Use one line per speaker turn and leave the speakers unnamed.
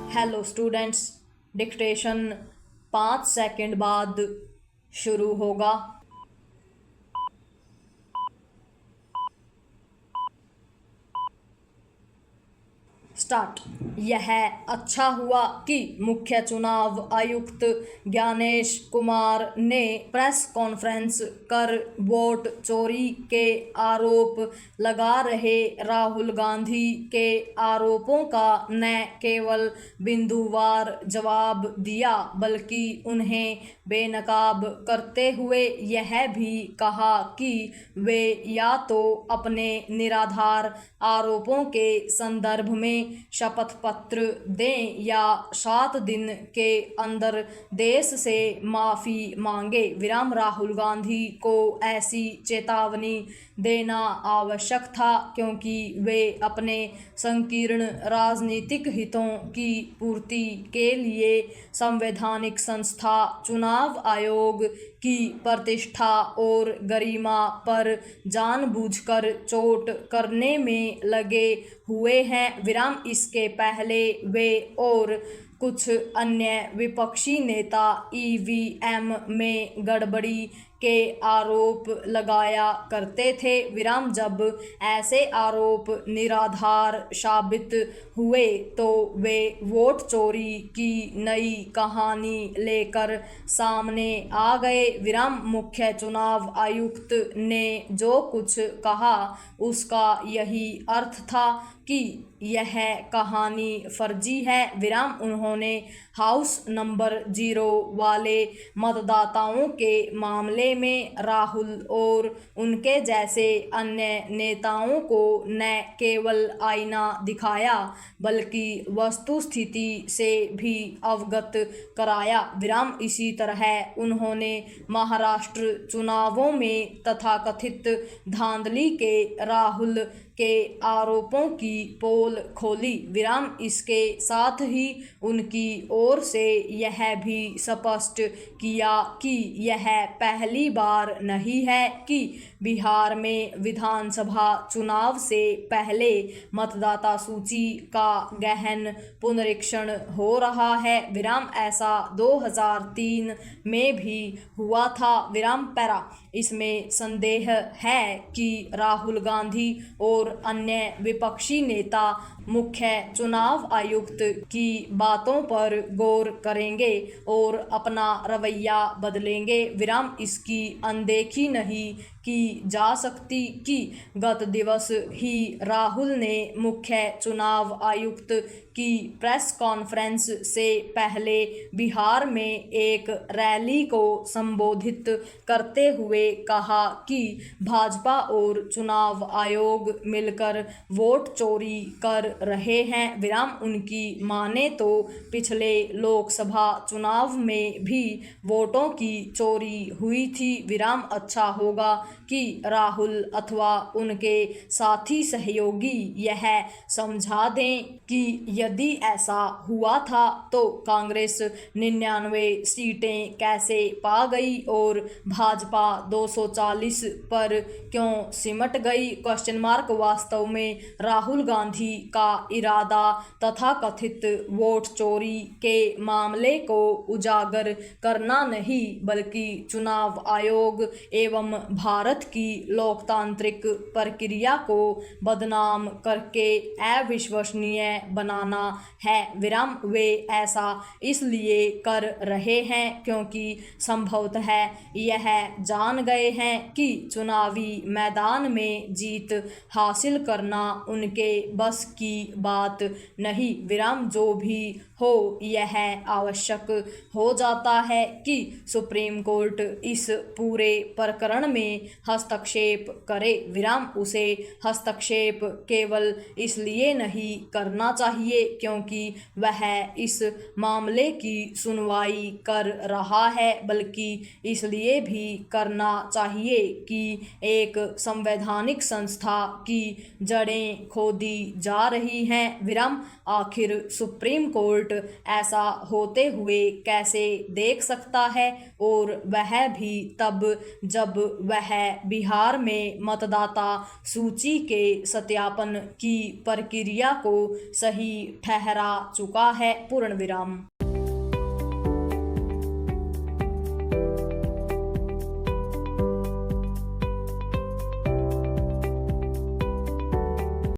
Hello students, dictation 5 second बाद शुरू होगा। स्टार्ट। यह अच्छा हुआ कि मुख्य चुनाव आयुक्त ज्ञानेश कुमार ने प्रेस कॉन्फ्रेंस कर वोट चोरी के आरोप लगा रहे राहुल गांधी के आरोपों का न केवल बिंदुवार जवाब दिया बल्कि उन्हें बेनकाब करते हुए यह भी कहा कि वे या तो अपने निराधार आरोपों के संदर्भ में शपथ पत्र दें या 7 दिन के अंदर देश से माफी मांगे। राहुल गांधी को ऐसी चेतावनी देना आवश्यक था क्योंकि वे अपने संकीर्ण राजनीतिक हितों की पूर्ति के लिए संवैधानिक संस्था चुनाव आयोग की प्रतिष्ठा और गरिमा पर जानबूझकर चोट करने में लगे हुए हैं। इसके पहले वे और कुछ अन्य विपक्षी नेता ईवीएम में गड़बड़ी के आरोप लगाया करते थे। जब ऐसे आरोप निराधार साबित हुए तो वे वोट चोरी की नई कहानी लेकर सामने आ गए। मुख्य चुनाव आयुक्त ने जो कुछ कहा उसका यही अर्थ था कि यह कहानी फर्जी है। उन्होंने हाउस नंबर 0 वाले मतदाताओं के मामले में राहुल और उनके जैसे अन्य नेताओं को न केवल आईना दिखाया बल्कि वस्तुस्थिति से भी अवगत कराया। इसी तरह उन्होंने महाराष्ट्र चुनावों में तथाकथित धांधली के राहुल के आरोपों की पोल खोली। इसके साथ ही उनकी ओर से यह भी स्पष्ट किया कि यह पहली बार नहीं है कि बिहार में विधानसभा चुनाव से पहले मतदाता सूची का गहन पुनरीक्षण हो रहा है। ऐसा 2003 में भी हुआ था। इसमें संदेह है कि राहुल गांधी और अन्य विपक्षी नेता मुख्य चुनाव आयुक्त की बातों पर गौर करेंगे और अपना रवैया बदलेंगे। इसकी अनदेखी नहीं की जा सकती कि गत दिवस ही राहुल ने मुख्य चुनाव आयुक्त की प्रेस कॉन्फ्रेंस से पहले बिहार में एक रैली को संबोधित करते हुए कहा कि भाजपा और चुनाव आयोग मिलकर वोट चोरी कर रहे हैं। उनकी माने तो पिछले लोकसभा चुनाव में भी वोटों की चोरी हुई थी। अच्छा होगा कि राहुल अथवा उनके साथी सहयोगी यह समझा दें कि यदि ऐसा हुआ था तो कांग्रेस 99 सीटें कैसे पा गई और भाजपा 240 पर क्यों सिमट गई। वास्तव में राहुल गांधी का इरादा तथाकथित वोट चोरी के मामले को उजागर करना नहीं बल्कि चुनाव आयोग एवं भारत की लोकतांत्रिक प्रक्रिया को बदनाम करके अविश्वसनीय बनाना है। वे ऐसा इसलिए कर रहे हैं क्योंकि संभवतः यह जान गए हैं कि चुनावी मैदान में जीत हासिल करना उनके बस की बात नहीं। जो भी हो यह आवश्यक हो जाता है कि सुप्रीम कोर्ट इस पूरे प्रकरण में हस्तक्षेप करे। उसे हस्तक्षेप केवल इसलिए नहीं करना चाहिए क्योंकि वह इस मामले की सुनवाई कर रहा है बल्कि इसलिए भी करना चाहिए कि एक संवैधानिक संस्था की जड़ें खोदी जा रही हैं। आखिर सुप्रीम कोर्ट ऐसा होते हुए कैसे देख सकता है और वह भी तब जब वह है बिहार में मतदाता सूची के सत्यापन की प्रक्रिया को सही ठहरा चुका है। पूर्ण विराम।